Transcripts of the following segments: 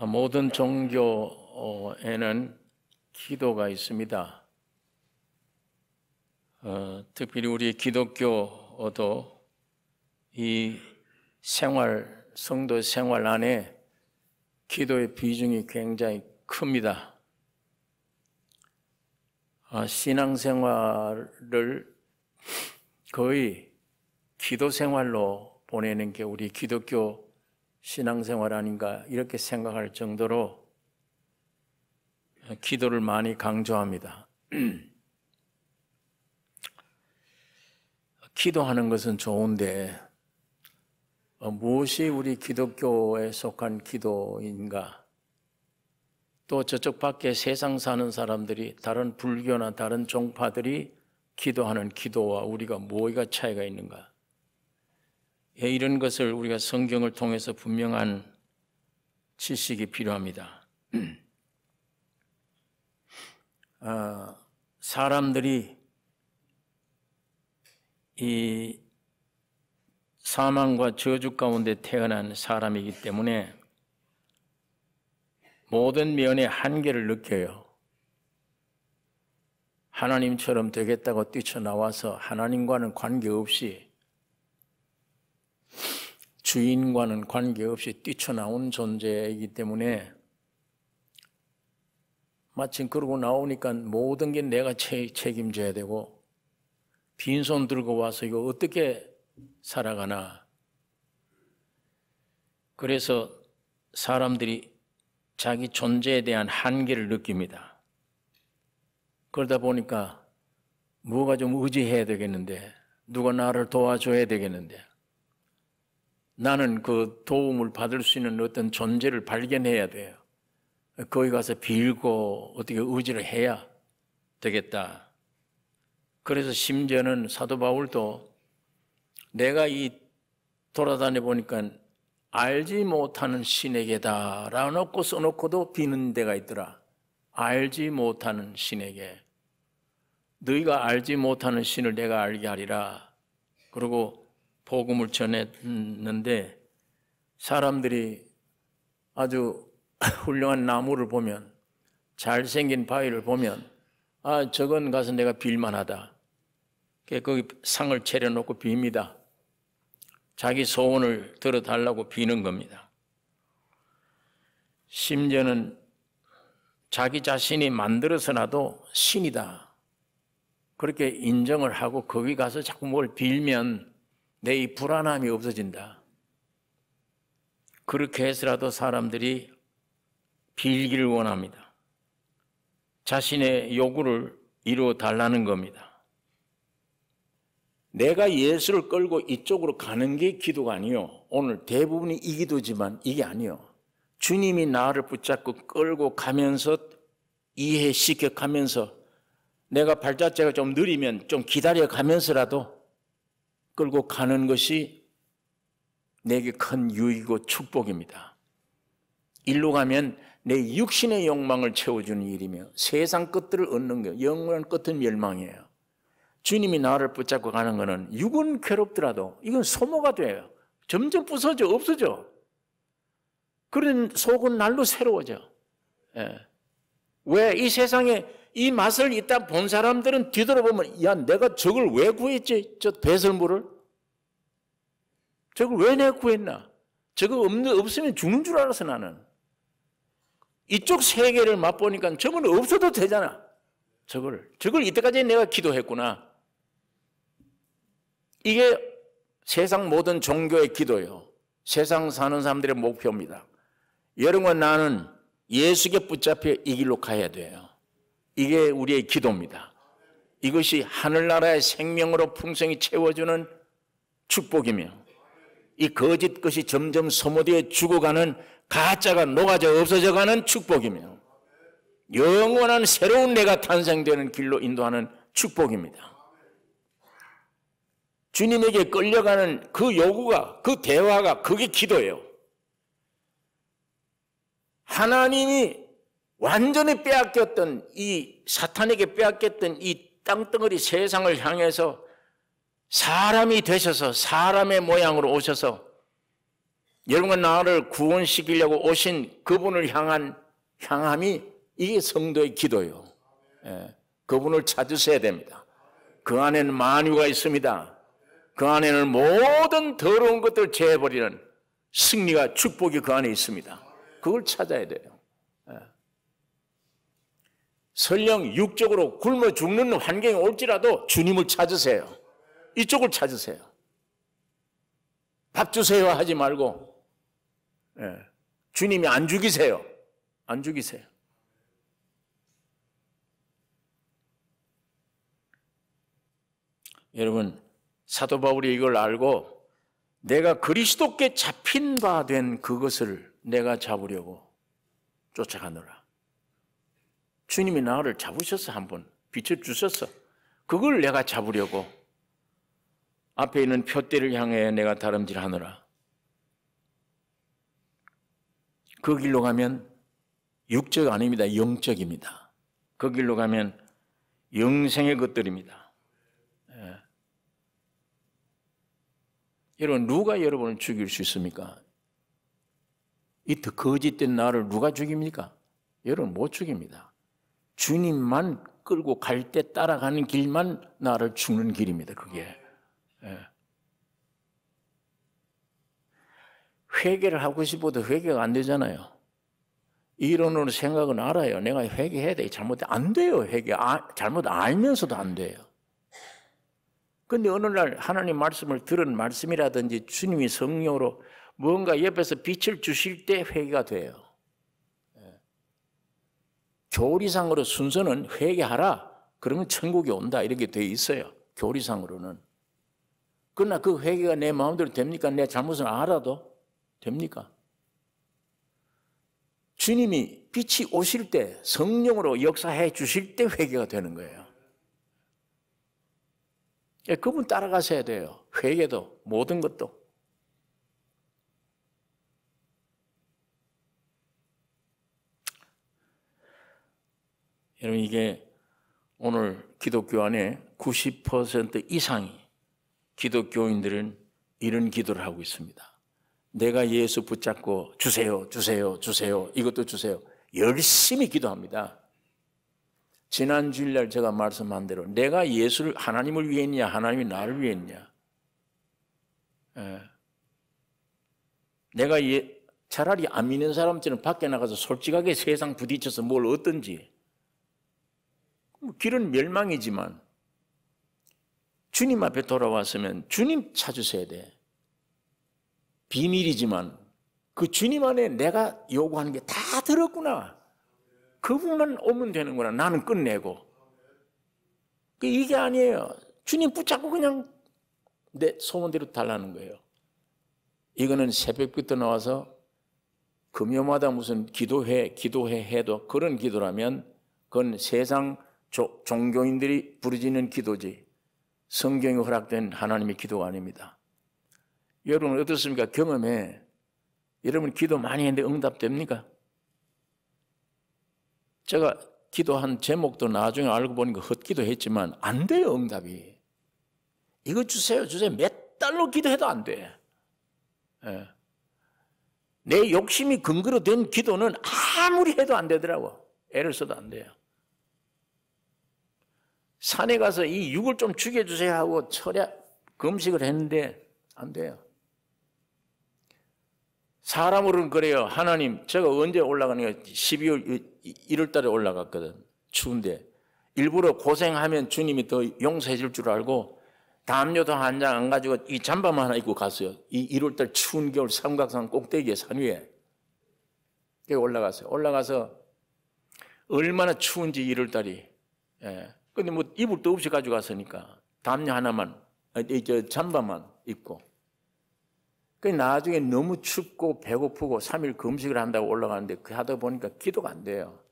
모든 종교에는 기도가 있습니다. 특별히 우리 기독교도 이 성도 생활 안에 기도의 비중이 굉장히 큽니다. 신앙생활을 거의 기도 생활로 보내는 게 우리 기독교 신앙생활 아닌가 이렇게 생각할 정도로 기도를 많이 강조합니다. 기도하는 것은 좋은데 무엇이 우리 기독교에 속한 기도인가? 또 저쪽 밖에 세상 사는 사람들이 다른 불교나 다른 종파들이 기도하는 기도와 우리가 뭐가 차이가 있는가? 이런 것을 우리가 성경을 통해서 분명한 지식이 필요합니다. 사람들이 이 사망과 저주 가운데 태어난 사람이기 때문에 모든 면에 한계를 느껴요. 하나님처럼 되겠다고 뛰쳐나와서 하나님과는 관계없이, 주인과는 관계없이 뛰쳐나온 존재이기 때문에 마침 그러고 나오니까 모든 게 내가 책임져야 되고, 빈손 들고 와서 이거 어떻게 살아가나. 그래서 사람들이 자기 존재에 대한 한계를 느낍니다. 그러다 보니까 뭐가 좀 의지해야 되겠는데, 누가 나를 도와줘야 되겠는데, 나는 그 도움을 받을 수 있는 어떤 존재를 발견해야 돼요. 거기 가서 빌고 어떻게 의지를 해야 되겠다. 그래서 심지어는 사도 바울도 내가 이 돌아다녀 보니까 알지 못하는 신에게다 라고 써놓고도 비는 데가 있더라. 알지 못하는 신에게. 너희가 알지 못하는 신을 내가 알게 하리라. 그리고 복음을 전했는데 사람들이 아주 훌륭한 나무를 보면, 잘생긴 바위를 보면, 저건 가서 내가 빌만하다. 거기 상을 차려놓고 빕니다. 자기 소원을 들어달라고 비는 겁니다. 심지어는 자기 자신이 만들어서라도 신이다, 그렇게 인정을 하고 거기 가서 자꾸 뭘 빌면 내 이 불안함이 없어진다. 그렇게 해서라도 사람들이 빌기를 원합니다. 자신의 요구를 이루어 달라는 겁니다. 내가 예수를 끌고 이쪽으로 가는 게 기도가 아니요. 오늘 대부분이 이 기도지만 이게 아니요. 주님이 나를 붙잡고 끌고 가면서 이해시켜 가면서 내가 발자취가 좀 느리면 좀 기다려 가면서라도 끌고 가는 것이 내게 큰 유익이고 축복입니다. 일로 가면 내 육신의 욕망을 채워주는 일이며 세상 것들을 얻는 거, 영원한 끝은 멸망이에요. 주님이 나를 붙잡고 가는 것은 육은 괴롭더라도 이건 소모가 돼요. 점점 부서져, 없어져. 그런 속은 날로 새로워져. 왜? 이 세상에 이 맛을 이따 본 사람들은 뒤돌아보면, 야, 내가 저걸 왜 구했지? 저 배설물을? 저걸 왜 내가 구했나? 저거 없으면 죽는 줄 알았어, 나는. 이쪽 세계를 맛보니까 저건 없어도 되잖아. 저걸 이때까지 내가 기도했구나. 이게 세상 모든 종교의 기도예요. 세상 사는 사람들의 목표입니다. 여러분과 나는 예수께 붙잡혀 이 길로 가야 돼요. 이게 우리의 기도입니다. 이것이 하늘나라의 생명으로 풍성히 채워주는 축복이며, 이 거짓 것이 점점 소모되어 죽어가는, 가짜가 녹아져 없어져가는 축복이며, 영원한 새로운 내가 탄생되는 길로 인도하는 축복입니다. 주님에게 끌려가는 그 요구가, 그 대화가, 그게 기도예요. 하나님이 완전히 빼앗겼던, 이 사탄에게 빼앗겼던 이 땅덩어리 세상을 향해서 사람이 되셔서 사람의 모양으로 오셔서 여러분과 나를 구원시키려고 오신 그분을 향한 향함이 이게 성도의 기도예요. 그분을 찾으셔야 됩니다. 그 안에는 만유가 있습니다. 그 안에는 모든 더러운 것들을 제해버리는 승리가 축복이 그 안에 있습니다. 그걸 찾아야 돼요. 설령 육적으로 굶어 죽는 환경이 올지라도 주님을 찾으세요. 이쪽을 찾으세요. 밥 주세요 하지 말고 주님이 안 죽이세요. 안 죽이세요. 여러분, 사도 바울이 이걸 알고 내가 그리스도께 잡힌 바 된 그것을 내가 잡으려고 쫓아가노라. 주님이 나를 잡으셔서 한번 비춰주셨어. 그걸 내가 잡으려고 앞에 있는 표대를 향해 내가 다름질하노라. 그 길로 가면 육적 아닙니다. 영적입니다. 그 길로 가면 영생의 것들입니다. 여러분, 누가 여러분을 죽일 수 있습니까? 이 거짓된 나를 누가 죽입니까? 여러분 못 죽입니다. 주님만 끌고 갈 때 따라가는 길만 나를 죽는 길입니다. 그게. 회개를 하고 싶어도 회개가 안 되잖아요. 이론으로 생각은 알아요. 내가 회개해야 돼. 안 돼요. 잘못 알면서도 안 돼요. 근데 어느 날 하나님 말씀을 들은 말씀이라든지 주님이 성령으로 뭔가 옆에서 빛을 주실 때 회개가 돼요. 교리상으로 순서는 회개하라. 그러면 천국이 온다. 이렇게 돼 있어요. 교리상으로는. 그러나 그 회개가 내 마음대로 됩니까? 내 잘못을 알아도 됩니까? 주님이 빛이 오실 때 성령으로 역사해 주실 때 회개가 되는 거예요. 그분 따라가셔야 돼요. 회개도 모든 것도. 여러분, 이게 오늘 기독교 안에 90% 이상이 기독교인들은 이런 기도를 하고 있습니다. 내가 예수 붙잡고 주세요, 주세요, 주세요. 이것도 주세요. 열심히 기도합니다. 지난 주일날 제가 말씀한 대로 내가 하나님을 위해 했냐, 하나님이 나를 위해 했냐. 내가 차라리 안 믿는 사람들은 밖에 나가서 솔직하게 세상 부딪혀서 뭘 얻든지. 길은 멸망이지만 주님 앞에 돌아왔으면 주님 찾으셔야 돼. 비밀이지만 그 주님 안에 내가 요구하는 게 다 들었구나. 그분만 오면 되는구나. 나는 끝내고. 이게 아니에요. 주님 붙잡고 그냥 내 소원대로 달라는 거예요. 이거는 새벽부터 나와서 금요마다 무슨 기도회 해도 그런 기도라면 그건 세상 종교인들이 부르짖는 기도지 성경에 허락된 하나님의 기도가 아닙니다. 여러분 어떻습니까? 경험해. 여러분 기도 많이 했는데 응답됩니까? 제가 기도한 제목도 나중에 알고 보니까 헛기도 했지만 안 돼요. 응답이. 이거 주세요. 몇 달로 기도해도 안 돼. 내 욕심이 근거로 된 기도는 아무리 해도 안 되더라고. 애를 써도 안 돼요. 산에 가서 이 육을 좀 죽여주세요 하고 금식을 했는데 안 돼요. 사람으로는 그래요. 하나님, 제가 언제 올라가는 게 12월 1월 달에 올라갔거든. 추운데. 일부러 고생하면 주님이 더 용서해 줄 줄 알고 담요도 한 장 안 가지고 이 잠바만 하나 입고 갔어요. 이 1월 달 추운 겨울 삼각산 꼭대기에 산 위에. 올라갔어요. 올라가서 얼마나 추운지 1월 달이. 근데 뭐 이불 도 없이 가지고 갔으니까 담요 하나만, 잠바만 입고. 나중에 너무 춥고 배고프고 3일 금식을 한다고 올라가는데 하다 보니까 기도가 안 돼요.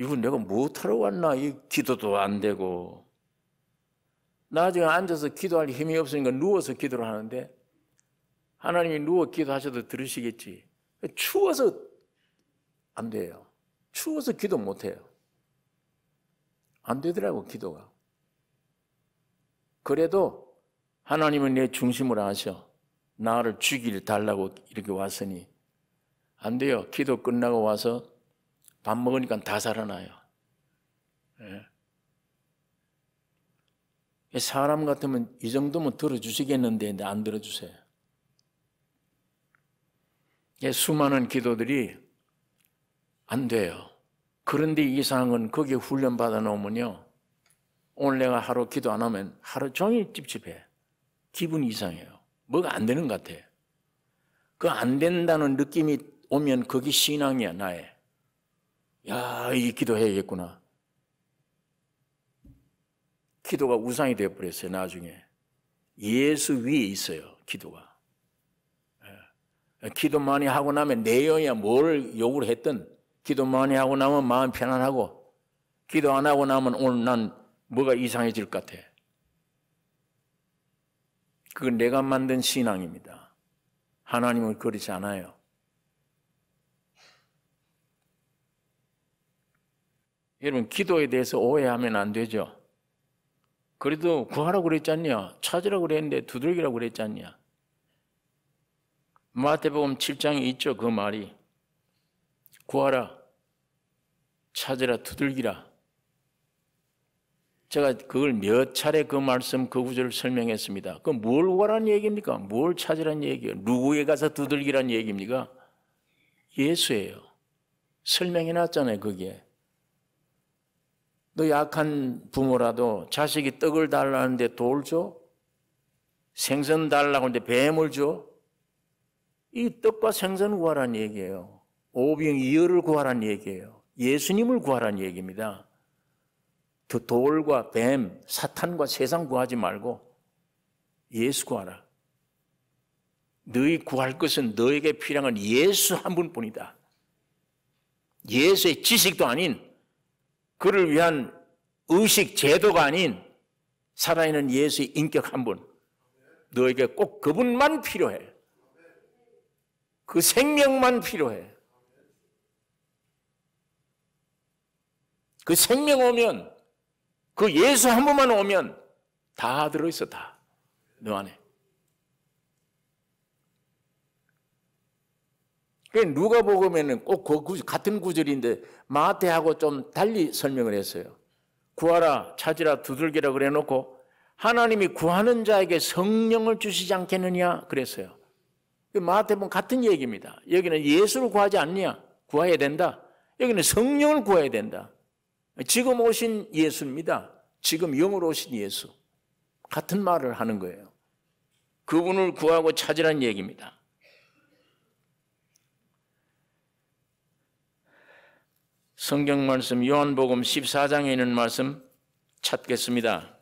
이거 내가 못하러 왔나? 이 기도도 안 되고. 나중에 앉아서 기도할 힘이 없으니까 누워서 기도를 하는데 하나님이 누워 기도하셔도 들으시겠지. 추워서 안 돼요. 추워서 기도 못 해요. 안 되더라고 기도가. 그래도 하나님은 내 중심으로 하셔. 나를 죽이를 달라고 이렇게 왔으니 안 돼요. 기도 끝나고 와서 밥 먹으니까 다 살아나요. 예. 사람 같으면 이 정도면 들어주시겠는데 안 들어주세요. 예, 수많은 기도들이 안 돼요. 그런데 이상은 거기에 훈련 받아 놓으면요, 오늘 내가 하루 기도 안 하면 하루 종일 찝찝해. 기분이 이상해요. 뭐가 안 되는 것 같아. 그 안 된다는 느낌이 오면 그게 신앙이야, 나의. 야, 이 기도해야겠구나. 기도가 우상이 되어버렸어요, 나중에. 예수 위에 있어요, 기도가. 기도 많이 하고 나면 내용이야 뭘 요구를 했든, 기도 많이 하고 나면 마음 편안하고, 기도 안 하고 나면 오늘 난 뭐가 이상해질 것 같아. 그건 내가 만든 신앙입니다. 하나님은 그렇지 않아요. 여러분, 기도에 대해서 오해하면 안 되죠. 그래도 구하라고 그랬지 않냐? 찾으라고 그랬는데 두들기라고 그랬지 않냐? 마태복음 7장에 있죠, 그 말이. 구하라, 찾으라, 두들기라. 제가 그걸 몇 차례 그 말씀, 그 구절을 설명했습니다. 그 뭘 구하라는 얘기입니까? 뭘 찾으라는 얘기예요? 누구에 가서 두들기라는 얘기입니까? 예수예요. 설명해놨잖아요, 거기에. 너 약한 부모라도 자식이 떡을 달라는데 돌 줘? 생선 달라고 하는데 뱀을 줘? 이 떡과 생선 구하라는 얘기예요. 오병이어를 구하라는 얘기예요. 예수님을 구하라는 얘기입니다. 그 돌과 뱀, 사탄과 세상 구하지 말고 예수 구하라. 너희 구할 것은 너에게 필요한 예수 한 분뿐이다. 예수의 지식도 아닌, 그를 위한 의식, 제도가 아닌 살아있는 예수의 인격 한 분. 너에게 꼭 그분만 필요해. 그 생명만 필요해. 그 생명 오면, 그 예수 한 분만 오면 다 들어있어, 다. 너 안에. 누가복음에는 꼭 그 같은 구절인데 마태하고 좀 달리 설명을 했어요. 구하라, 찾으라, 두들기라 그래 놓고 하나님이 구하는 자에게 성령을 주시지 않겠느냐 그랬어요. 마태복음 같은 얘기입니다. 여기는 예수를 구하지 않느냐? 구해야 된다. 여기는 성령을 구해야 된다. 지금 오신 예수입니다. 지금 영으로 오신 예수. 같은 말을 하는 거예요. 그분을 구하고 찾으라는 얘기입니다. 성경 말씀 요한복음 14장에 있는 말씀 찾겠습니다.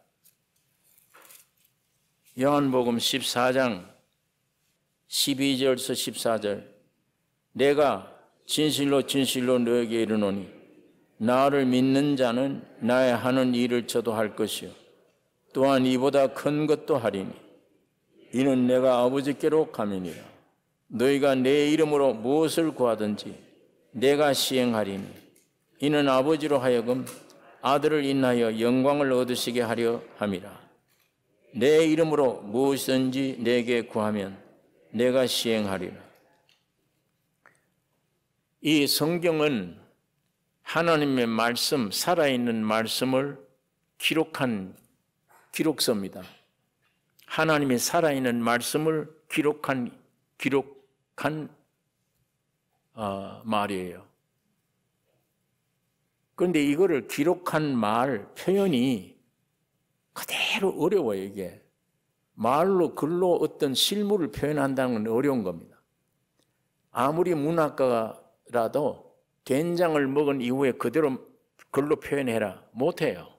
요한복음 14장 12절에서 14절. 내가 진실로 진실로 너에게 이르노니 나를 믿는 자는 나의 하는 일을 저도 할 것이요 또한 이보다 큰 것도 하리니 이는 내가 아버지께로 감이니라. 너희가 내 이름으로 무엇을 구하든지 내가 시행하리니 이는 아버지로 하여금 아들을 인하여 영광을 얻으시게 하려 함이라. 내 이름으로 무엇이든지 내게 구하면 내가 시행하리라. 이 성경은 하나님의 말씀, 살아있는 말씀을 기록한 기록서입니다. 하나님의 살아있는 말씀을 기록한 말이에요. 그런데 이거를 기록한 말, 표현이 그대로 어려워요, 이게. 말로, 글로 어떤 실물을 표현한다는 건 어려운 겁니다. 아무리 문학가라도 된장을 먹은 이후에 그대로 글로 표현해라. 못해요.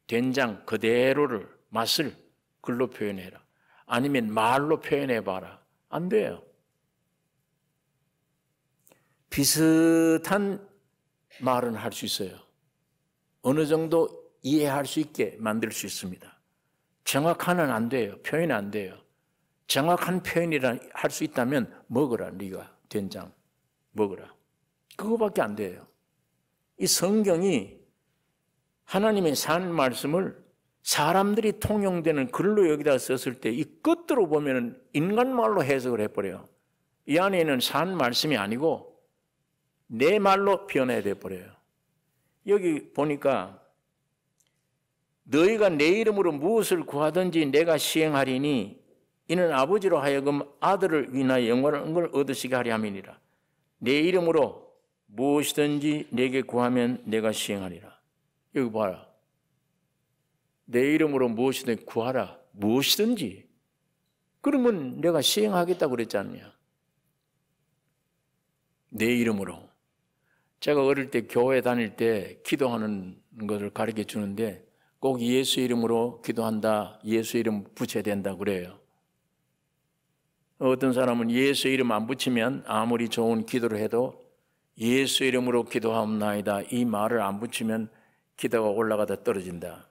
된장 그대로를, 맛을 글로 표현해라. 아니면 말로 표현해봐라. 안 돼요. 비슷한 말은 할 수 있어요. 어느 정도 이해할 수 있게 만들 수 있습니다. 정확한은 안 돼요. 표현이 안 돼요. 정확한 표현이라 할 수 있다면 먹어라, 네가 된장 먹어라. 그거밖에 안 돼요. 이 성경이 하나님의 산 말씀을 사람들이 통용되는 글로 여기다 썼을 때 이 끝으로 보면 인간말로 해석을 해버려요. 이 안에는 산 말씀이 아니고 내 말로 변해야 버려요. 여기 보니까 너희가 내 이름으로 무엇을 구하든지 내가 시행하리니 이는 아버지로 하여금 아들을 위하여 영광을 얻으시게 하려 함이니라. 내 이름으로 무엇이든지 내게 구하면 내가 시행하리라. 여기 봐라. 내 이름으로 무엇이든지 구하라. 무엇이든지. 그러면 내가 시행하겠다고 그랬지 않냐. 내 이름으로. 제가 어릴 때 교회 다닐 때 기도하는 것을 가르쳐 주는데 꼭 예수 이름으로 기도한다. 예수 이름 붙여야 된다 그래요. 어떤 사람은 예수 이름 안 붙이면 아무리 좋은 기도를 해도 예수 이름으로 기도하옵나이다. 이 말을 안 붙이면 기도가 올라가다 떨어진다.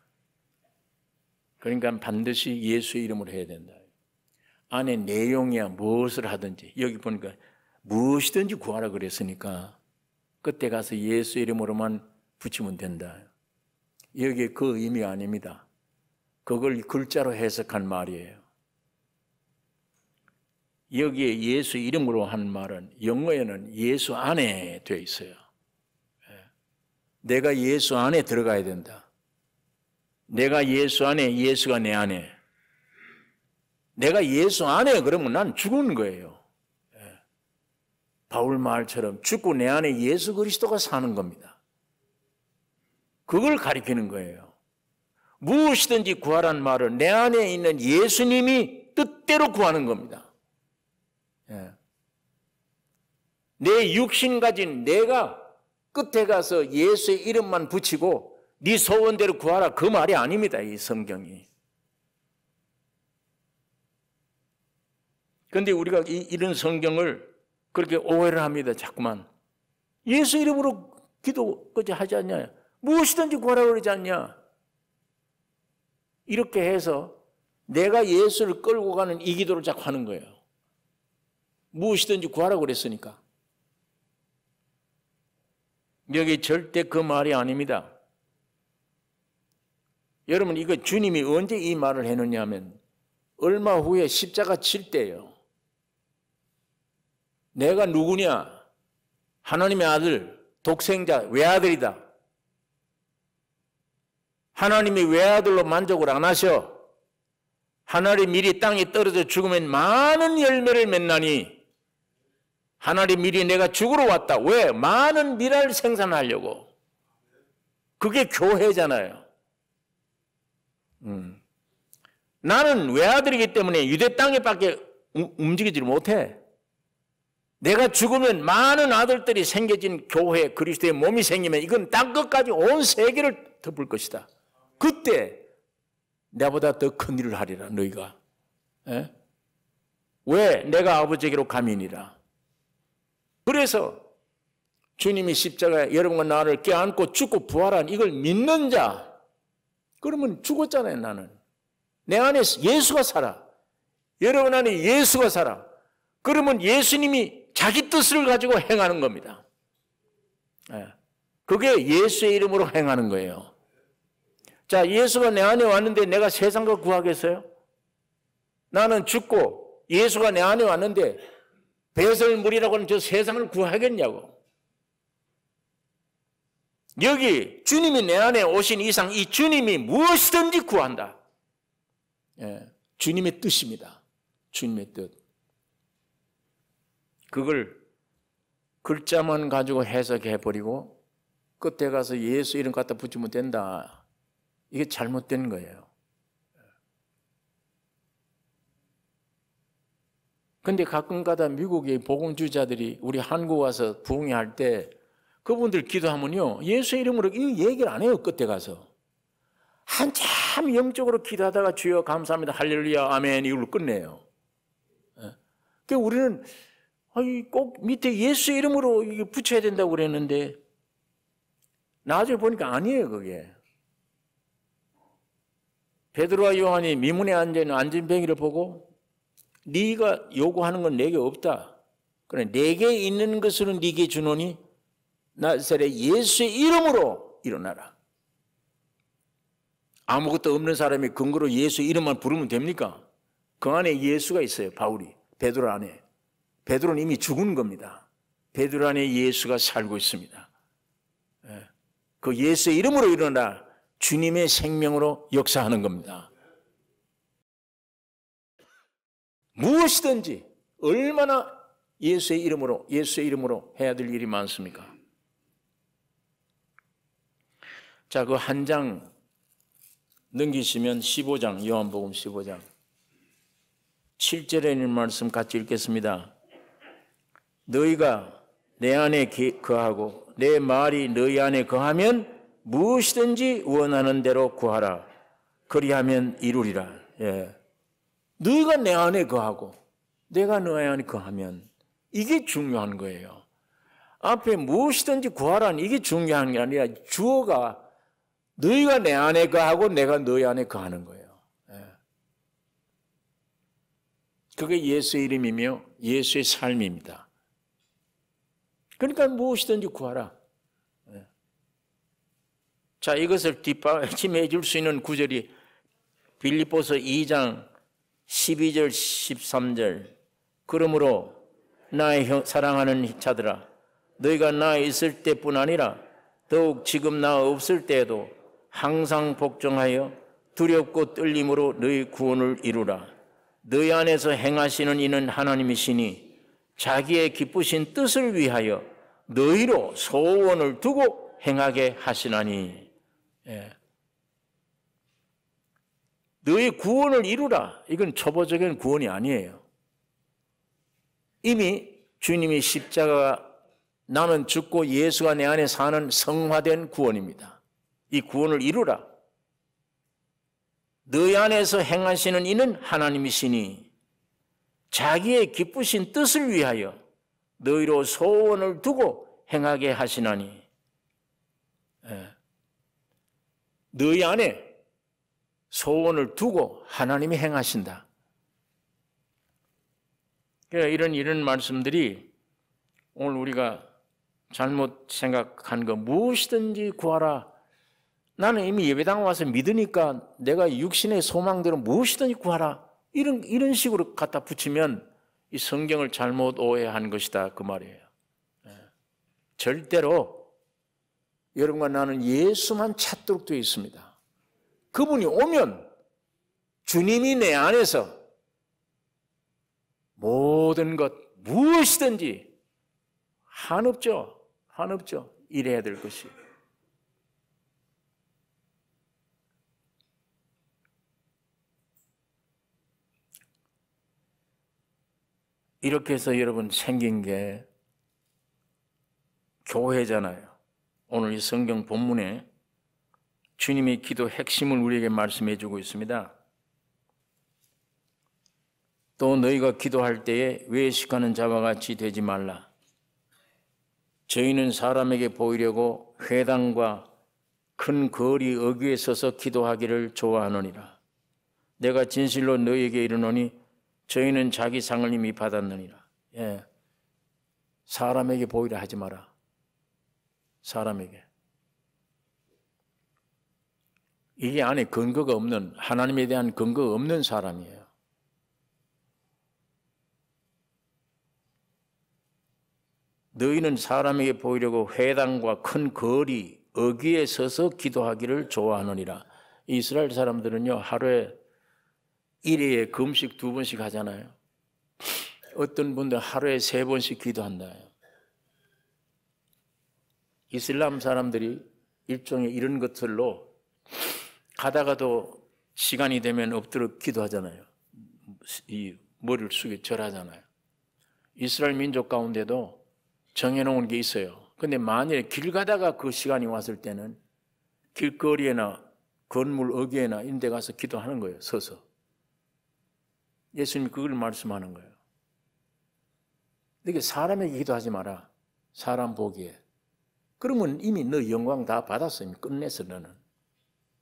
그러니까 반드시 예수 이름으로 해야 된다. 안에 내용이야 무엇을 하든지. 여기 보니까 무엇이든지 구하라 그랬으니까 그때 가서 예수 이름으로만 붙이면 된다. 여기에 그 의미가 아닙니다. 그걸 글자로 해석한 말이에요. 여기에 예수 이름으로 한 말은 영어에는 예수 안에 되어 있어요. 내가 예수 안에 들어가야 된다. 내가 예수 안에, 예수가 내 안에. 내가 예수 안에 그러면 난 죽은 거예요. 바울 말처럼 죽고 내 안에 예수 그리스도가 사는 겁니다. 그걸 가리키는 거예요. 무엇이든지 구하란 말은 내 안에 있는 예수님이 뜻대로 구하는 겁니다. 내 육신 가진 내가 끝에 가서 예수의 이름만 붙이고 네 소원대로 구하라 그 말이 아닙니다. 이 성경이. 그런데 우리가 이런 성경을 그렇게 오해를 합니다. 자꾸만. 예수 이름으로 기도까지 하지 않냐. 무엇이든지 구하라 그러지 않냐. 이렇게 해서 내가 예수를 끌고 가는 이 기도를 자꾸 하는 거예요. 무엇이든지 구하라 그랬으니까. 여기 절대 그 말이 아닙니다. 여러분 이거 주님이 언제 이 말을 해놓냐 하면 얼마 후에 십자가 칠 때예요. 내가 누구냐? 하나님의 아들, 독생자, 외아들이다. 하나님이 외아들로 만족을 안 하셔. 하나님 미리 땅에 떨어져 죽으면 많은 열매를 맺나니 하나님 미리 내가 죽으러 왔다. 왜? 많은 미랄을 생산하려고. 그게 교회잖아요. 나는 외아들이기 때문에 유대 땅에밖에 움직이지 못해. 내가 죽으면 많은 아들들이 생겨진 교회, 그리스도의 몸이 생기면 이건 땅 끝까지 온 세계를 덮을 것이다. 그때 나보다 더 큰 일을 하리라 너희가. 에? 왜? 내가 아버지에게로 가민이라. 그래서 주님이 십자가에 여러분과 나를 껴안고 죽고 부활한 이걸 믿는 자, 그러면 죽었잖아요. 나는 내 안에 예수가 살아. 여러분 안에 예수가 살아. 그러면 예수님이 자기 뜻을 가지고 행하는 겁니다. 그게 예수의 이름으로 행하는 거예요. 자, 예수가 내 안에 왔는데 내가 세상과 구하겠어요? 나는 죽고 예수가 내 안에 왔는데 배설물이라고 하는 저 세상을 구하겠냐고. 여기 주님이 내 안에 오신 이상 이 주님이 무엇이든지 구한다. 주님의 뜻입니다. 주님의 뜻. 그걸 글자만 가지고 해석해버리고 끝에 가서 예수 이름 갖다 붙이면 된다. 이게 잘못된 거예요. 근데 가끔가다 미국의 복음주자들이 우리 한국 와서 부흥회할 때 그분들 기도하면요 예수 이름으로 이 얘기를 안 해요. 끝에 가서 한참 영적으로 기도하다가 주여 감사합니다 할렐루야 아멘 이걸로 끝내요. 그러니까 우리는 꼭 밑에 예수 이름으로 이게 붙여야 된다고 그랬는데 나중에 보니까 아니에요. 그게 베드로와 요한이 미문에 앉아있는 안진뱅이를 보고 네가 요구하는 건 내게 없다. 그래 내게 있는 것으로 네게 주노니 나사렛 예수의 이름으로 일어나라. 아무것도 없는 사람이 근거로 예수 이름만 부르면 됩니까? 그 안에 예수가 있어요. 바울이. 베드로 안에. 베드로는 이미 죽은 겁니다. 베드로 안에 예수가 살고 있습니다. 그 예수의 이름으로 일어나 주님의 생명으로 역사하는 겁니다. 무엇이든지 얼마나 예수의 이름으로 해야 될 일이 많습니까? 자, 그 한 장 넘기시면 15장, 요한복음 15장 7절에 있는 말씀 같이 읽겠습니다. 너희가 내 안에 거하고 내 말이 너희 안에 거하면 무엇이든지 원하는 대로 구하라. 그리하면 이루리라. 예. 너희가 내 안에 거하고 내가 너희 안에 거하면 이게 중요한 거예요. 앞에 무엇이든지 구하라는 이게 중요한 게 아니라 주어가 너희가 내 안에 거하고 내가 너희 안에 거하는 거예요. 예. 그게 예수의 이름이며 예수의 삶입니다. 그러니까 무엇이든지 구하라. 예. 자, 이것을 뒷받침해 줄 수 있는 구절이 빌립보서 2장 12절 13절. 그러므로 나의 사랑하는 자들아, 너희가 나 있을 때뿐 아니라 더욱 지금 나 없을 때에도 항상 복종하여 두렵고 떨림으로 너희 구원을 이루라. 너희 안에서 행하시는 이는 하나님이시니 자기의 기쁘신 뜻을 위하여 너희로 소원을 두고 행하게 하시나니. 예. 너희 구원을 이루라. 이건 초보적인 구원이 아니에요. 이미 주님이 십자가가 나는 죽고 예수가 내 안에 사는 성화된 구원입니다. 이 구원을 이루라. 너희 안에서 행하시는 이는 하나님이시니 자기의 기쁘신 뜻을 위하여 너희로 소원을 두고 행하게 하시나니. 예. 너희 안에 소원을 두고 하나님이 행하신다. 그러니까 이런 말씀들이 오늘 우리가 잘못 생각한 거 무엇이든지 구하라. 나는 이미 예배당 와서 믿으니까 내가 육신의 소망대로 무엇이든지 구하라. 이런 식으로 갖다 붙이면 이 성경을 잘못 오해한 것이다. 그 말이에요. 절대로 여러분과 나는 예수만 찾도록 되어 있습니다. 그분이 오면 주님이 내 안에서 모든 것 무엇이든지 한없죠. 이래야 될 것이. 이렇게 해서 여러분 생긴 게 교회잖아요. 오늘 이 성경 본문에 주님의 기도 핵심을 우리에게 말씀해 주고 있습니다. 또 너희가 기도할 때에 외식하는 자와 같이 되지 말라. 저희는 사람에게 보이려고 회당과 큰 거리 어귀에 서서 기도하기를 좋아하느니라. 내가 진실로 너희에게 이르노니 저희는 자기 상을 이미 받았느니라. 예. 사람에게 보이려 하지 마라. 사람에게. 이게 안에 근거가 없는, 하나님에 대한 근거가 없는 사람이에요. 너희는 사람에게 보이려고 회당과 큰 거리, 어귀에 서서 기도하기를 좋아하느니라. 이스라엘 사람들은요, 하루에 1회에 금식 2번씩 하잖아요. 어떤 분들 하루에 3번씩 기도한다요. 이슬람 사람들이 일종의 이런 것들로 가다가도 시간이 되면 엎드려 기도하잖아요. 이 머리를 숙여 절하잖아요. 이스라엘 민족 가운데도 정해놓은 게 있어요. 근데 만약에 길 가다가 그 시간이 왔을 때는 길거리에나 건물 어귀에나 이런 데 가서 기도하는 거예요. 서서. 예수님이 그걸 말씀하는 거예요. 너게 사람에게 기도하지 마라. 사람 보기에. 그러면 이미 너 영광 다 받았어. 이미 끝냈어 너는.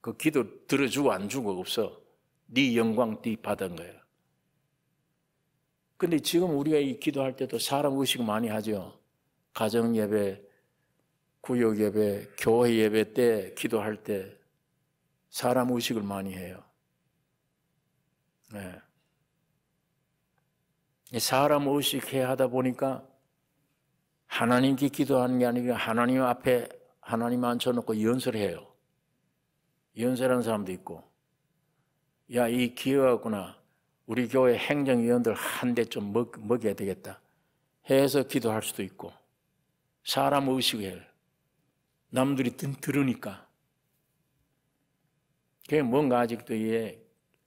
그 기도 들어주고 안 주고 없어. 네 영광 네 받은 거야. 근데 지금 우리가 이 기도할 때도 사람 의식 많이 하죠. 가정 예배, 구역 예배, 교회 예배 때 기도할 때 사람 의식을 많이 해요. 네. 사람 의식해 하다 보니까 하나님께 기도하는 게 아니라 하나님 앞에 하나님 앉혀놓고 연설해요. 연설하는 사람도 있고, 야, 이 기회였구나. 우리 교회 행정위원들 한 대 좀 먹여야 되겠다 해서 기도할 수도 있고, 사람 의식을 남들이 들으니까. 그게 뭔가 아직도 이게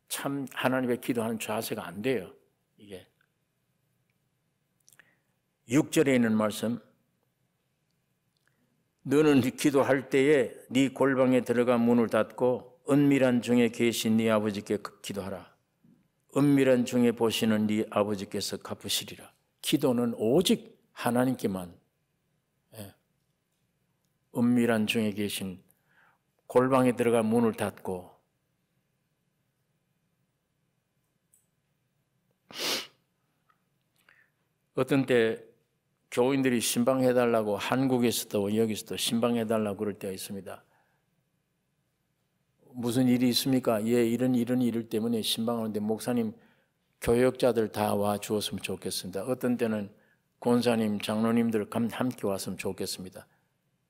참 하나님의 기도하는 자세가 안 돼요. 이게 6절에 있는 말씀, 너는 기도할 때에 네 골방에 들어가 문을 닫고 은밀한 중에 계신 네 아버지께 기도하라. 은밀한 중에 보시는 네 아버지께서 갚으시리라. 기도는 오직 하나님께만, 은밀한 중에 계신, 골방에 들어가 문을 닫고, 어떤 때 교인들이 신방해달라고 한국에서도 여기서도 신방해달라고 그럴 때가 있습니다. 무슨 일이 있습니까? 예, 이런 일 때문에 신방하는데 목사님, 교역자들 다 와 주었으면 좋겠습니다. 어떤 때는 권사님, 장로님들 함께 왔으면 좋겠습니다.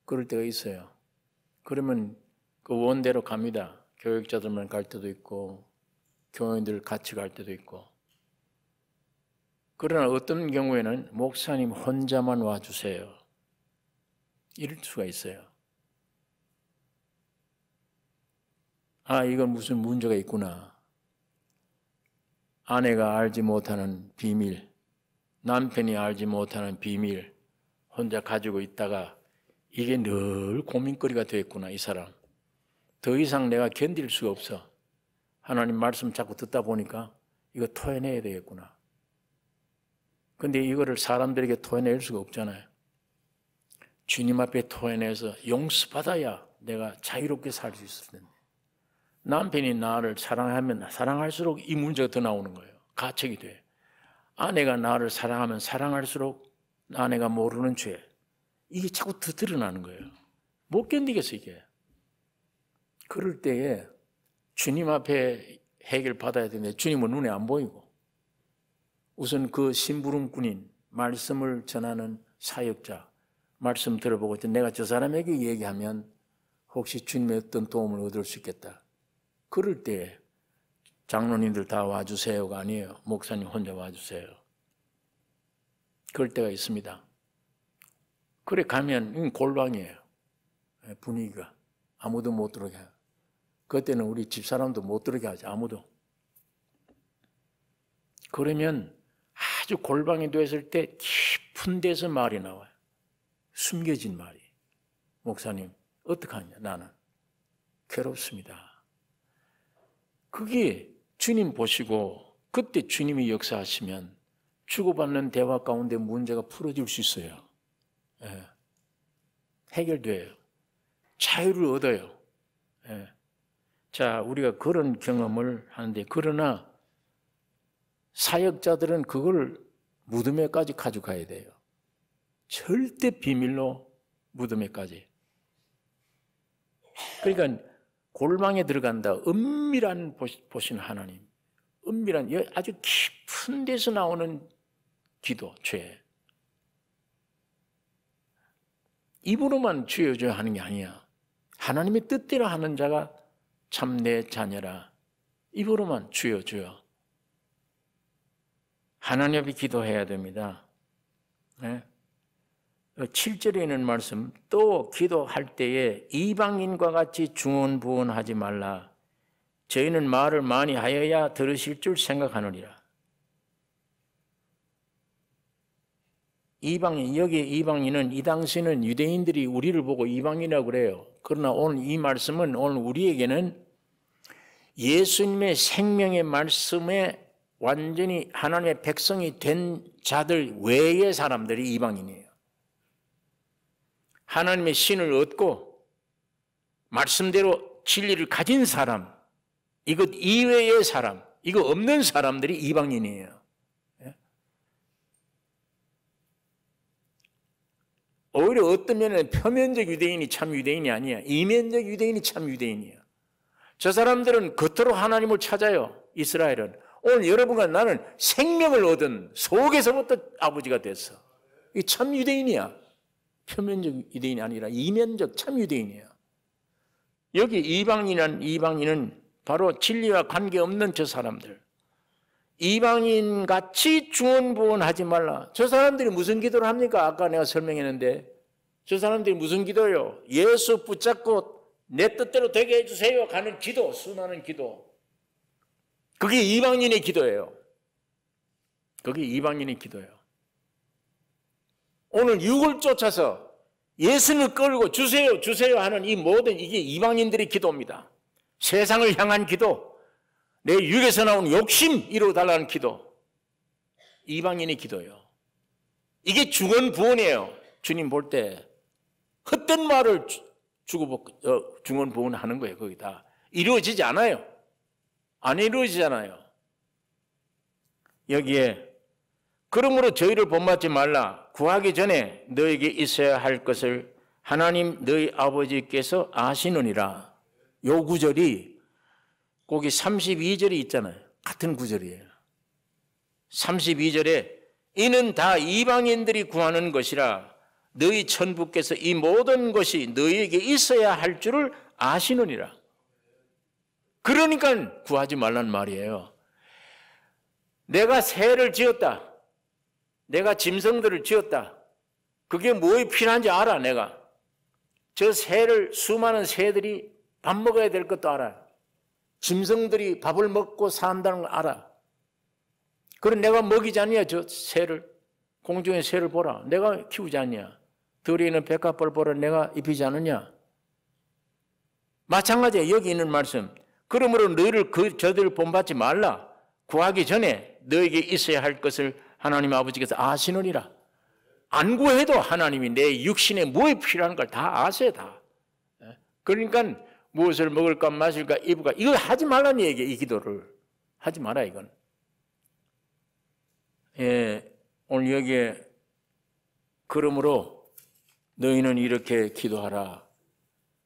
그럴 때가 있어요. 그러면 그 원대로 갑니다. 교역자들만 갈 때도 있고 교인들 같이 갈 때도 있고. 그러나 어떤 경우에는 목사님 혼자만 와주세요. 이럴 수가 있어요. 아, 이건 무슨 문제가 있구나. 아내가 알지 못하는 비밀, 남편이 알지 못하는 비밀 혼자 가지고 있다가 이게 늘 고민거리가 되었구나, 이 사람. 더 이상 내가 견딜 수가 없어. 하나님 말씀 자꾸 듣다 보니까 이거 토해내야 되겠구나. 근데 이거를 사람들에게 토해낼 수가 없잖아요. 주님 앞에 토해내서 용서받아야 내가 자유롭게 살 수 있을 텐데. 남편이 나를 사랑하면 사랑할수록 이 문제가 더 나오는 거예요. 가책이 돼. 아내가 나를 사랑하면 사랑할수록 아내가 모르는 죄. 이게 자꾸 더 드러나는 거예요. 못 견디겠어, 이게. 그럴 때에 주님 앞에 해결받아야 되는데 주님은 눈에 안 보이고, 우선 그 심부름꾼인 말씀을 전하는 사역자, 말씀 들어보고 내가 저 사람에게 얘기하면 혹시 주님의 어떤 도움을 얻을 수 있겠다. 그럴 때 장로님들 다 와주세요가 아니에요. 목사님 혼자 와주세요. 그럴 때가 있습니다. 그래 가면 골방이에요. 분위기가. 아무도 못 들어오게 해요. 그때는 우리 집사람도 못 들어오게 하지. 아무도. 그러면 아주 골방이 됐을 때 깊은 데서 말이 나와요. 숨겨진 말이. 목사님 어떡하냐 나는. 괴롭습니다. 그게 주님 보시고 그때 주님이 역사하시면 주고받는 대화 가운데 문제가 풀어질 수 있어요. 예. 해결돼요. 자유를 얻어요. 예. 자, 우리가 그런 경험을 하는데, 그러나 사역자들은 그걸 무덤에까지 가져가야 돼요. 절대 비밀로 무덤에까지. 그러니까 골방에 들어간다. 은밀한 보신 하나님. 은밀한 아주 깊은 데서 나오는 기도, 죄. 입으로만 주여 주여 하는 게 아니야. 하나님의 뜻대로 하는 자가 참 내 자녀라. 입으로만 주여 주여. 하나님 앞에 기도해야 됩니다. 네? 7절에 있는 말씀, 또 기도할 때에 이방인과 같이 중언부언하지 말라. 저희는 말을 많이 하여야 들으실 줄 생각하느니라. 이방인, 여기에 이방인은 이 당시는 유대인들이 우리를 보고 이방인이라고 그래요. 그러나 오늘 이 말씀은 오늘 우리에게는 예수님의 생명의 말씀에 완전히 하나님의 백성이 된 자들 외의 사람들이 이방인이에요. 하나님의 신을 얻고 말씀대로 진리를 가진 사람, 이것 이외의 사람, 이거 없는 사람들이 이방인이에요. 오히려 어떤 면에는 표면적 유대인이 참 유대인이 아니야. 이면적 유대인이 참 유대인이야. 저 사람들은 겉으로 하나님을 찾아요. 이스라엘은. 오늘 여러분과 나는 생명을 얻은 속에서부터 아버지가 됐어. 이 참 유대인이야. 표면적 유대인이 아니라 이면적 참 유대인이야. 여기 이방인은 바로 진리와 관계없는 저 사람들. 이방인같이 중언부언하지 말라. 저 사람들이 무슨 기도를 합니까? 아까 내가 설명했는데 저 사람들이 무슨 기도요? 예수 붙잡고 내 뜻대로 되게 해주세요 가는 기도, 수많은 기도. 그게 이방인의 기도예요. 그게 이방인의 기도예요. 오늘 육을 쫓아서 예수를 끌고 주세요 주세요 하는 이 모든 이게 이방인들의 기도입니다. 세상을 향한 기도, 내 육에서 나온 욕심 이루어달라는 기도, 이방인의 기도예요. 이게 중언부언이에요. 주님 볼 때 헛된 말을 중언부언하는 거예요. 거기다 이루어지지 않아요. 안 이루어지잖아요. 여기에 그러므로 저희를 본받지 말라. 구하기 전에 너에게 있어야 할 것을 하나님 너희 아버지께서 아시느니라. 요 구절이 거기 32절이 있잖아요. 같은 구절이에요. 32절에 이는 다 이방인들이 구하는 것이라 너희 천부께서 이 모든 것이 너희에게 있어야 할 줄을 아시느니라. 그러니까 구하지 말란 말이에요. 내가 새를 지었다. 내가 짐승들을 지었다. 그게 뭐에 필요한지 알아. 내가 저 새를, 수많은 새들이 밥 먹어야 될 것도 알아. 짐승들이 밥을 먹고 산다는 걸 알아. 그럼 내가 먹이지 않냐? 저 새를, 공중의 새를 보라. 내가 키우지 않냐? 들에 있는 백합벌 보라. 내가 입히지 않느냐? 마찬가지에 여기 있는 말씀. 그러므로 너희를 저들을 본받지 말라. 구하기 전에 너에게 있어야 할 것을 하나님 아버지께서 아시느니라. 안 구해도 하나님이 내 육신에 뭐에 필요한 걸 다 아세요. 다. 그러니까 무엇을 먹을까 마실까 입을까 이거 하지 말라는 얘기예요. 이 기도를 하지 마라 이건. 오늘 여기에 그러므로 너희는 이렇게 기도하라.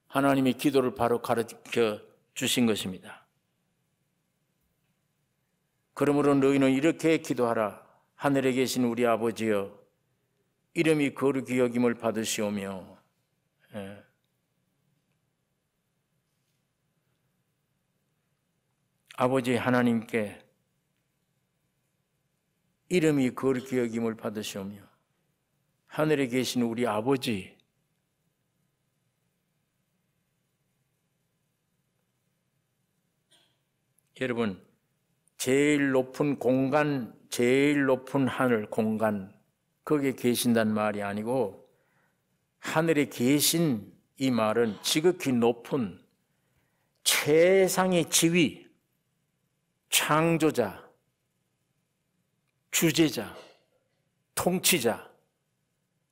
하나님이 기도를 바로 가르쳐 주신 것입니다. 그러므로 너희는 이렇게 기도하라. 하늘에 계신 우리 아버지여, 이름이 거룩히 여김을 받으시오며, 아버지 하나님께 이름이 거룩히 여김을 받으시오며, 하늘에 계신 우리 아버지, 여러분, 제일 높은 공간, 제일 높은 하늘, 공간, 거기에 계신다는 말이 아니고 하늘에 계신 이 말은 지극히 높은 최상의 지위, 창조자, 주재자, 통치자,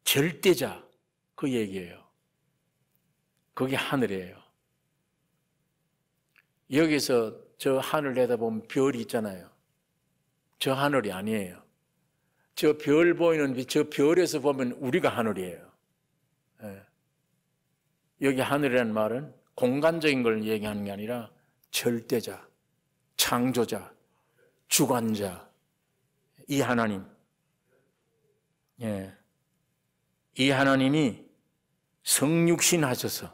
절대자, 그 얘기예요. 그게 하늘이에요. 여기서 저 하늘 내다보면 별이 있잖아요. 저 하늘이 아니에요. 저 별 보이는 저 별에서 보면 우리가 하늘이에요. 여기 하늘이라는 말은 공간적인 걸 얘기하는 게 아니라 절대자, 창조자, 주관자, 이 하나님. 이 하나님이 성육신 하셔서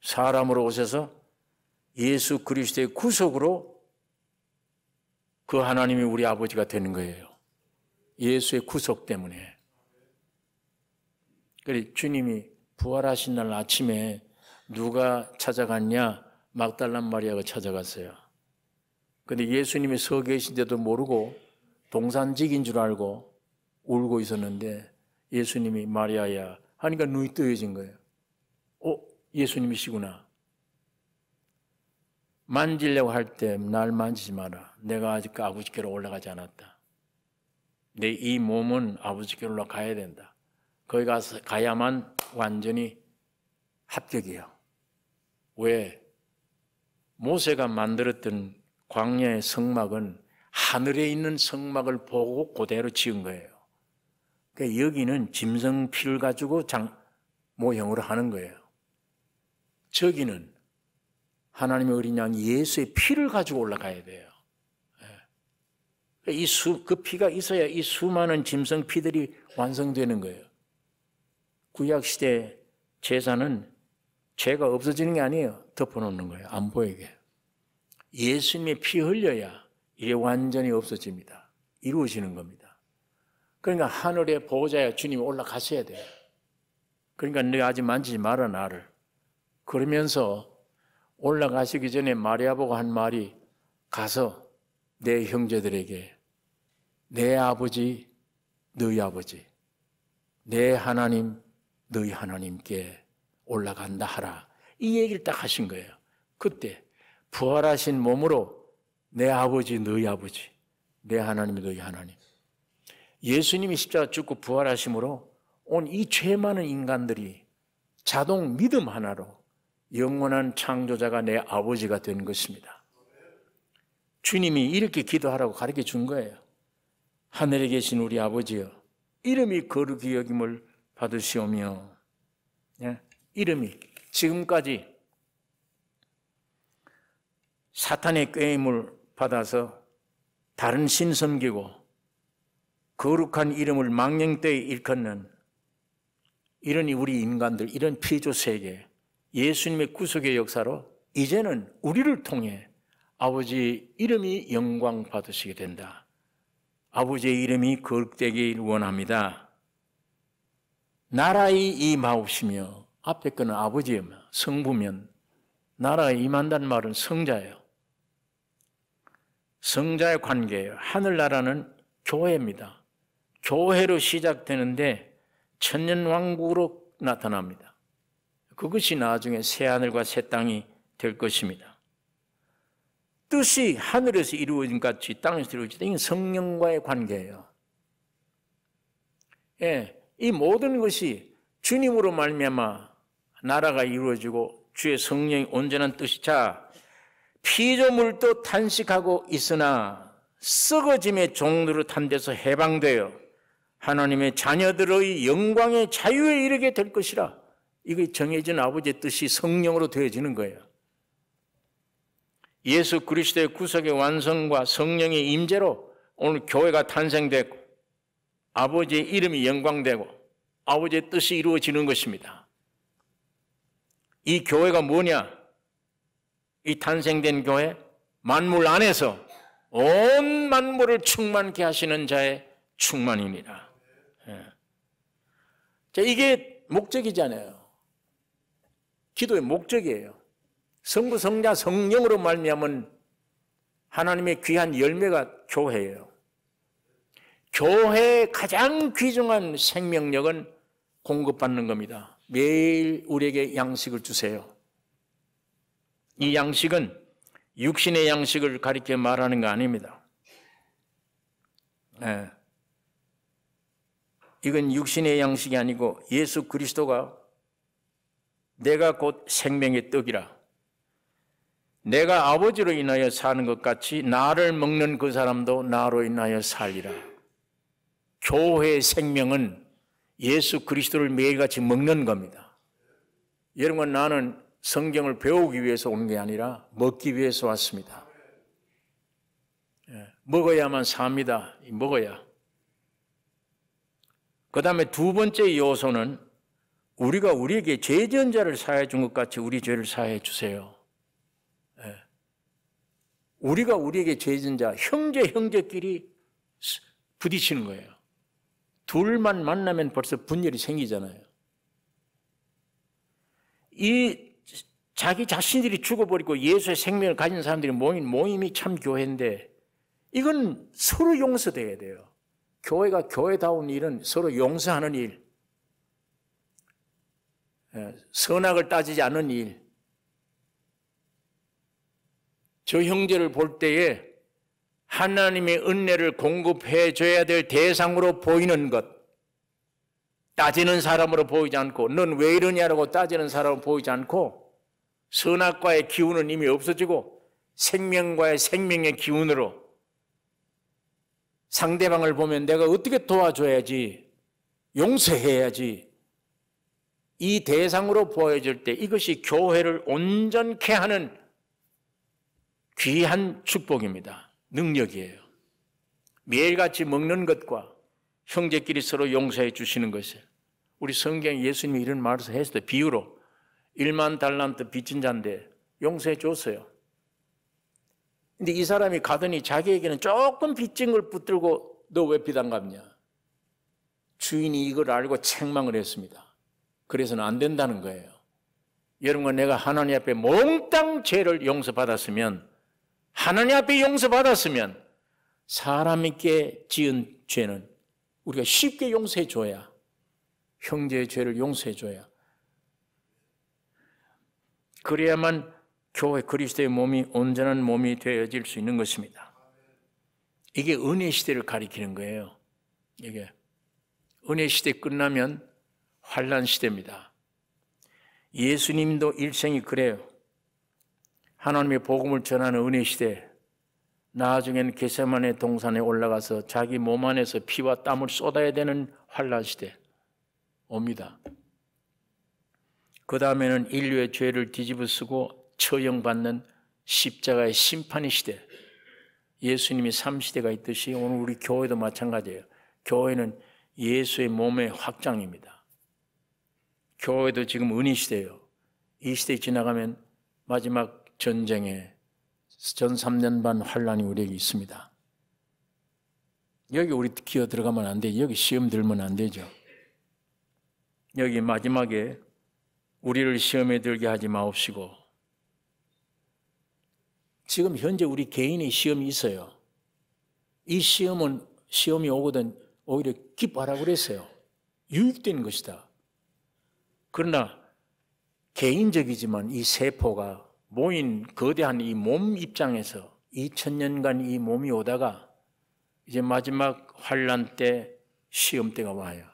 사람으로 오셔서 예수 그리스도의 구속으로 그 하나님이 우리 아버지가 되는 거예요. 예수의 구속 때문에. 그래 주님이 부활하신 날 아침에 누가 찾아갔냐? 막달라 마리아가 찾아갔어요. 근데 예수님이 서 계신데도 모르고 동산직인 줄 알고 울고 있었는데 예수님이 마리아야 하니까 눈이 뜨여진 거예요. 예수님이시구나. 만지려고 할 때 날 만지지 마라. 내가 아직 아버지께로 올라가지 않았다. 내 이 몸은 아버지께로 올라가야 된다. 거기 가서 가야만 완전히 합격이에요. 왜? 모세가 만들었던 광야의 성막은 하늘에 있는 성막을 보고 그대로 지은 거예요. 그러니까 여기는 짐승 피를 가지고 모형으로 하는 거예요. 저기는 하나님의 어린 양 예수의 피를 가지고 올라가야 돼요. 그 피가 있어야 이 수많은 짐승 피들이 완성되는 거예요. 구약시대 제사는 죄가 없어지는 게 아니에요. 덮어놓는 거예요. 안 보이게. 예수님의 피 흘려야 이게 완전히 없어집니다. 이루어지는 겁니다. 그러니까 하늘의 보호자야 주님이 올라가셔야 돼요. 그러니까 내가 아직 만지지 마라 나를. 그러면서 올라가시기 전에 마리아 보고 한 말이 가서 내 형제들에게 내 아버지 너희 아버지 내 하나님 너희 하나님께 올라간다 하라. 이 얘기를 딱 하신 거예요. 그때 부활하신 몸으로 내 아버지 너희 아버지 내 하나님 너희 하나님. 예수님이 십자가 죽고 부활하심으로 온 이 죄 많은 인간들이 자동 믿음 하나로 영원한 창조자가 내 아버지가 된 것입니다. 주님이 이렇게 기도하라고 가르쳐 준 거예요. 하늘에 계신 우리 아버지여 이름이 거룩히 여김을 받으시오며 이름이 지금까지 사탄의 꾀임을 받아서 다른 신 섬기고 거룩한 이름을 망령되이 일컫는 이런 우리 인간들, 이런 피조 세계, 예수님의 구속의 역사로 이제는 우리를 통해 아버지의 이름이 영광 받으시게 된다. 아버지의 이름이 거룩되길 원합니다. 나라의 임하옵시며 앞에 거는 아버지예요. 성부면 나라에 임한다는 말은 성자예요. 성자의 관계예요. 하늘나라는 교회입니다. 교회로 시작되는데 천년왕국으로 나타납니다. 그것이 나중에 새하늘과 새 땅이 될 것입니다. 뜻이 하늘에서 이루어진 같이 땅에서 이루어진 이건 성령과의 관계예요. 이 모든 것이 주님으로 말미암아 나라가 이루어지고 주의 성령이 온전한 뜻이 피조물도 탄식하고 있으나 썩어짐의 종로로 탄 데서 해방되어 하나님의 자녀들의 영광의 자유에 이르게 될 것이라. 이게 정해진 아버지의 뜻이 성령으로 되어지는 거예요. 예수 그리스도의 구속의 완성과 성령의 임재로 오늘 교회가 탄생되고 아버지의 이름이 영광되고 아버지의 뜻이 이루어지는 것입니다. 이 교회가 뭐냐? 이 탄생된 교회, 만물 안에서 온 만물을 충만케 하시는 자의 충만이니라. 자, 이게 목적이잖아요. 기도의 목적이에요. 성부, 성자, 성령으로 말미암은 하나님의 귀한 열매가 교회예요. 교회의 가장 귀중한 생명력은 공급받는 겁니다. 매일 우리에게 양식을 주세요. 이 양식은 육신의 양식을 가리켜 말하는 거 아닙니다. 이건 육신의 양식이 아니고 예수 그리스도가 내가 곧 생명의 떡이라. 내가 아버지로 인하여 사는 것 같이 나를 먹는 그 사람도 나로 인하여 살리라. 교회의 생명은 예수 그리스도를 매일같이 먹는 겁니다. 여러분, 나는 성경을 배우기 위해서 온 게 아니라 먹기 위해서 왔습니다. 먹어야만 삽니다. 먹어야. 그 다음에 두 번째 요소는 우리가 우리에게 죄전자를 사해 준 것 같이 우리 죄를 사해 주세요. 우리가 우리에게 죄전자, 형제끼리 부딪히는 거예요. 둘만 만나면 벌써 분열이 생기잖아요. 이 자기 자신들이 죽어버리고 예수의 생명을 가진 사람들이 모인 모임이 참 교회인데 이건 서로 용서돼야 돼요. 교회가 교회다운 일은 서로 용서하는 일, 선악을 따지지 않는 일. 저 형제를 볼 때에 하나님의 은혜를 공급해 줘야 될 대상으로 보이는 것, 따지는 사람으로 보이지 않고 넌 왜 이러냐라고 따지는 사람으로 보이지 않고 선악과의 기운은 이미 없어지고 생명과의 생명의 기운으로 상대방을 보면 내가 어떻게 도와줘야지, 용서해야지, 이 대상으로 보여질 때 이것이 교회를 온전케 하는 귀한 축복입니다. 능력이에요. 매일같이 먹는 것과 형제끼리 서로 용서해 주시는 것이에요. 우리 성경에 예수님이 이런 말을 했어요. 비유로 1만 달란트 빚진 자인데 용서해 줬어요. 근데 이 사람이 가더니 자기에게는 조금 빚진 걸 붙들고 너 왜 빚 안 갚냐? 주인이 이걸 알고 책망을 했습니다. 그래서는 안 된다는 거예요. 여러분, 내가 하나님 앞에 몽땅 죄를 용서받았으면, 하나님 앞에 용서받았으면 사람에게 지은 죄는 우리가 쉽게 용서해 줘야, 형제의 죄를 용서해 줘야, 그래야만 교회 그리스도의 몸이 온전한 몸이 되어질 수 있는 것입니다. 이게 은혜 시대를 가리키는 거예요. 이게 은혜 시대 끝나면 환난 시대입니다. 예수님도 일생이 그래요. 하나님의 복음을 전하는 은혜 시대, 나중에는 겟세마네 동산에 올라가서 자기 몸 안에서 피와 땀을 쏟아야 되는 환난 시대 옵니다. 그 다음에는 인류의 죄를 뒤집어쓰고 처형받는 십자가의 심판의 시대, 예수님이 3시대가 있듯이 오늘 우리 교회도 마찬가지예요. 교회는 예수의 몸의 확장입니다. 교회도 지금 은혜 시대예요. 이 시대에 지나가면 마지막 전쟁에 전 3년 반 환란이 우리에게 있습니다. 여기 우리 기어 들어가면 안 되죠. 여기 시험 들면 안 되죠. 여기 마지막에 우리를 시험에 들게 하지 마옵시고, 지금 현재 우리 개인의 시험이 있어요. 이 시험이 오거든 오히려 기뻐하라고 그랬어요. 유익된 것이다. 그러나 개인적이지만 이 세포가 모인 거대한 이 몸 입장에서 2000년간 이 몸이 오다가 이제 마지막 환난 때 시험 때가 와요.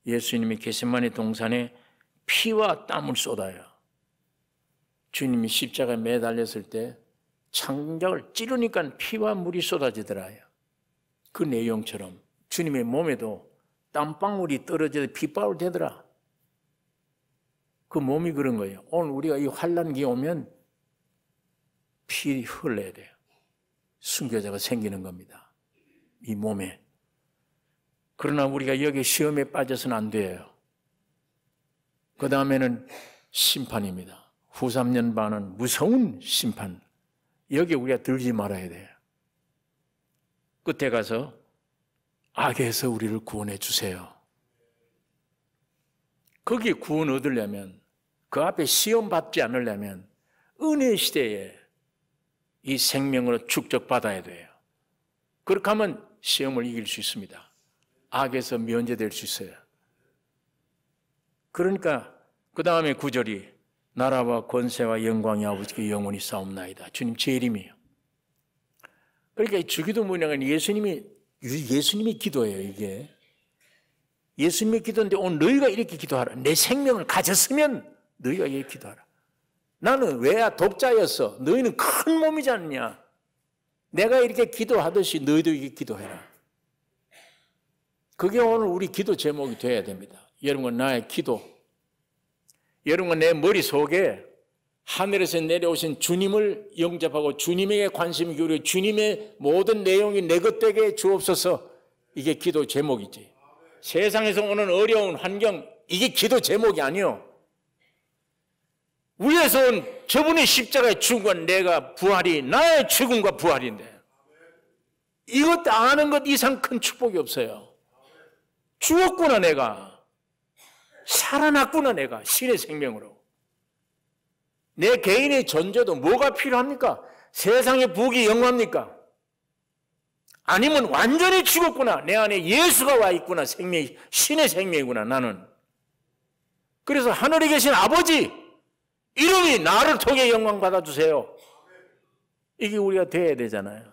예수님이 겟세마네 동산에 피와 땀을 쏟아요. 주님이 십자가에 매달렸을 때 창작을 찌르니까 피와 물이 쏟아지더라요. 그 내용처럼 주님의 몸에도 땀방울이 떨어져서 핏방울 되더라. 그 몸이 그런 거예요. 오늘 우리가 이 환난기 오면 피 흘러야 돼요. 순교자가 생기는 겁니다. 이 몸에. 그러나 우리가 여기 시험에 빠져서는 안 돼요. 그 다음에는 심판입니다. 후 3년 반은 무서운 심판. 여기 우리가 들지 말아야 돼요. 끝에 가서 악에서 우리를 구원해 주세요. 거기에 구원 얻으려면, 그 앞에 시험 받지 않으려면 은혜 시대에 이 생명으로 축적받아야 돼요. 그렇게 하면 시험을 이길 수 있습니다. 악에서 면제될 수 있어요. 그러니까 그 다음에 9절이 나라와 권세와 영광이 아버지께 영원히 싸움나이다. 주님 제 이름이에요. 그러니까 주기도 문양은 예수님이 기도예요. 이게 예수님의 기도인데 오늘 너희가 이렇게 기도하라. 내 생명을 가졌으면 너희가 이렇게 기도하라. 나는 왜야 독자였어. 너희는 큰 몸이지 않냐. 내가 이렇게 기도하듯이 너희도 이렇게 기도해라. 그게 오늘 우리 기도 제목이 되어야 됩니다. 여러분, 나의 기도, 여러분 내 머릿속에 하늘에서 내려오신 주님을 영접하고 주님에게 관심을 기울여 주님의 모든 내용이 내 것 되게 주옵소서. 이게 기도 제목이지. 세상에서 오는 어려운 환경, 이게 기도 제목이 아니요. 위에서 온 저분의 십자가에 죽은 건 내가 부활이 나의 죽음과 부활인데 이것 아는 것 이상 큰 축복이 없어요. 죽었구나 내가. 살아났구나 내가. 신의 생명으로. 내 개인의 존재도 뭐가 필요합니까? 세상의 부귀 영화입니까? 아니면 완전히 죽었구나. 내 안에 예수가 와 있구나. 생명, 신의 생명이구나 나는. 그래서 하늘에 계신 아버지 이름이 나를 통해 영광 받아주세요. 이게 우리가 돼야 되잖아요.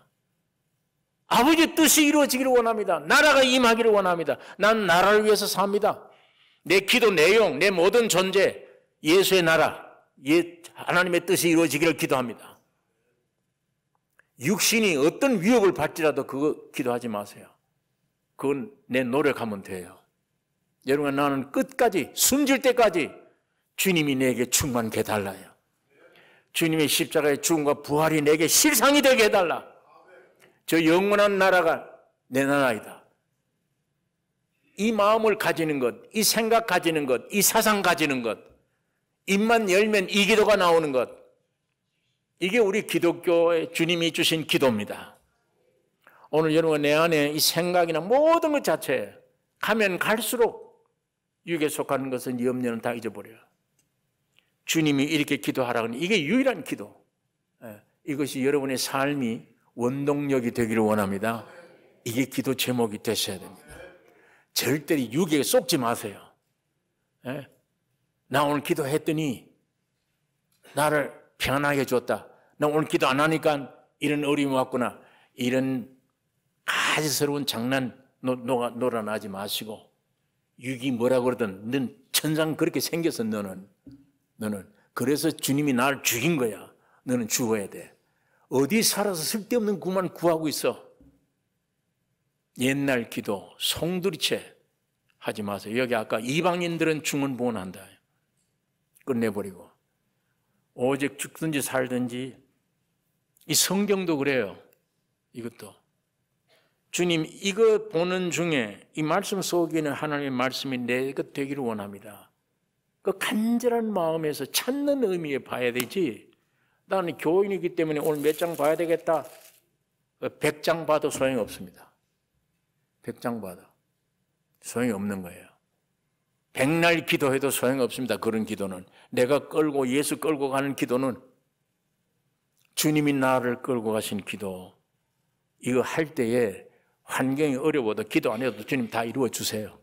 아버지의 뜻이 이루어지기를 원합니다. 나라가 임하기를 원합니다. 난 나라를 위해서 삽니다. 내 기도 내용, 내 모든 존재, 예수의 나라, 하나님의 뜻이 이루어지기를 기도합니다. 육신이 어떤 위협을 받지라도 그거 기도하지 마세요. 그건 내 노력하면 돼요. 여러분, 나는 끝까지 숨질 때까지 주님이 내게 충만케 달라요. 주님의 십자가의 죽음과 부활이 내게 실상이 되게 해달라. 저 영원한 나라가 내 나라이다. 이 마음을 가지는 것, 이 생각 가지는 것, 이 사상 가지는 것, 입만 열면 이 기도가 나오는 것, 이게 우리 기독교의 주님이 주신 기도입니다. 오늘 여러분 내 안에 이 생각이나 모든 것 자체에 가면 갈수록 육에 속하는 것은 염려는 다 잊어버려요. 주님이 이렇게 기도하라고 하니 이게 유일한 기도. 이것이 여러분의 삶이 원동력이 되기를 원합니다. 이게 기도 제목이 되셔야 됩니다. 절대로 육에 쏙지 마세요. 나 오늘 기도했더니 나를 편안하게 줬다. 나 오늘 기도 안 하니까 이런 어려움이 왔구나. 이런 가지스러운 장난 놀아나지 마시고 육이 뭐라 그러든 넌 천상 그렇게 생겨서 너는 그래서 주님이 나를 죽인 거야. 너는 죽어야 돼. 어디 살아서 쓸데없는 구만 구하고 있어. 옛날 기도 송두리째 하지 마세요. 여기 아까 이방인들은 중언부언한다. 끝내버리고 오직 죽든지 살든지. 이 성경도 그래요. 이것도 주님 이거 보는 중에 이 말씀 속에는 하나님의 말씀이 내 것 되기를 원합니다. 그 간절한 마음에서 찾는 의미에 봐야 되지. 나는 교인이기 때문에 오늘 몇 장 봐야 되겠다. 100장 봐도 소용이 없습니다. 100장 봐도 소용이 없는 거예요. 백날 기도해도 소용이 없습니다. 그런 기도는. 내가 끌고 예수 끌고 가는 기도는 주님이 나를 끌고 가신 기도. 이거 할 때에 환경이 어려워도 기도 안 해도 주님 다 이루어 주세요.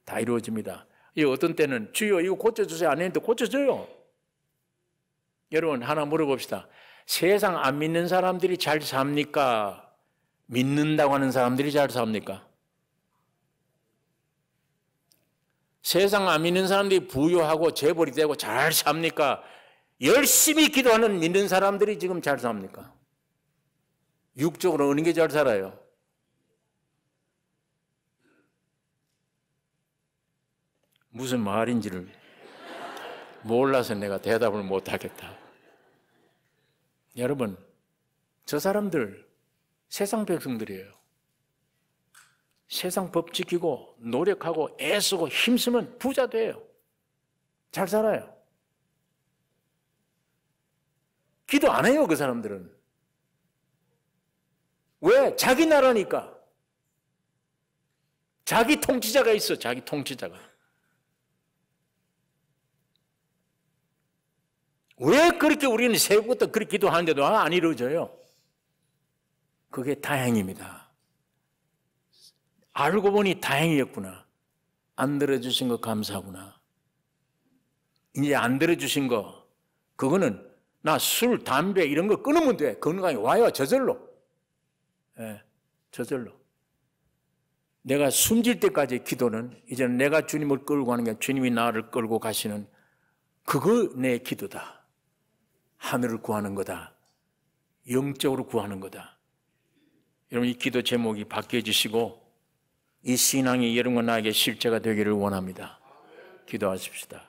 다 이루어집니다. 어떤 때는 주여 이거 고쳐주세요 안 했는데 고쳐줘요. 여러분 하나 물어봅시다. 세상 안 믿는 사람들이 잘 삽니까? 믿는다고 하는 사람들이 잘 삽니까? 세상 안 믿는 사람들이 부유하고 재벌이 되고 잘 삽니까? 열심히 기도하는 믿는 사람들이 지금 잘 삽니까? 육적으로 어느 게 잘 살아요? 무슨 말인지를 몰라서 내가 대답을 못하겠다. 여러분, 저 사람들 세상 백성들이에요. 세상 법 지키고 노력하고 애쓰고 힘쓰면 부자 돼요. 잘 살아요. 기도 안 해요, 그 사람들은. 왜? 자기 나라니까. 자기 통치자가 있어, 자기 통치자가. 왜 그렇게 우리는 새벽부터 그렇게 기도하는데도 안 이루어져요? 그게 다행입니다. 알고 보니 다행이었구나. 안 들어주신 거 감사하구나. 이제 안 들어주신 거, 그거는 나 술, 담배 이런 거 끊으면 돼. 건강이 와요, 저절로. 예, 저절로. 내가 숨질 때까지 기도는 이제는 내가 주님을 끌고 가는 게 아니라 주님이 나를 끌고 가시는 그거 내 기도다. 하늘을 구하는 거다. 영적으로 구하는 거다. 여러분 이 기도 제목이 바뀌어 주시고 이 신앙이 여러분과 나에게 실제가 되기를 원합니다. 기도하십시다.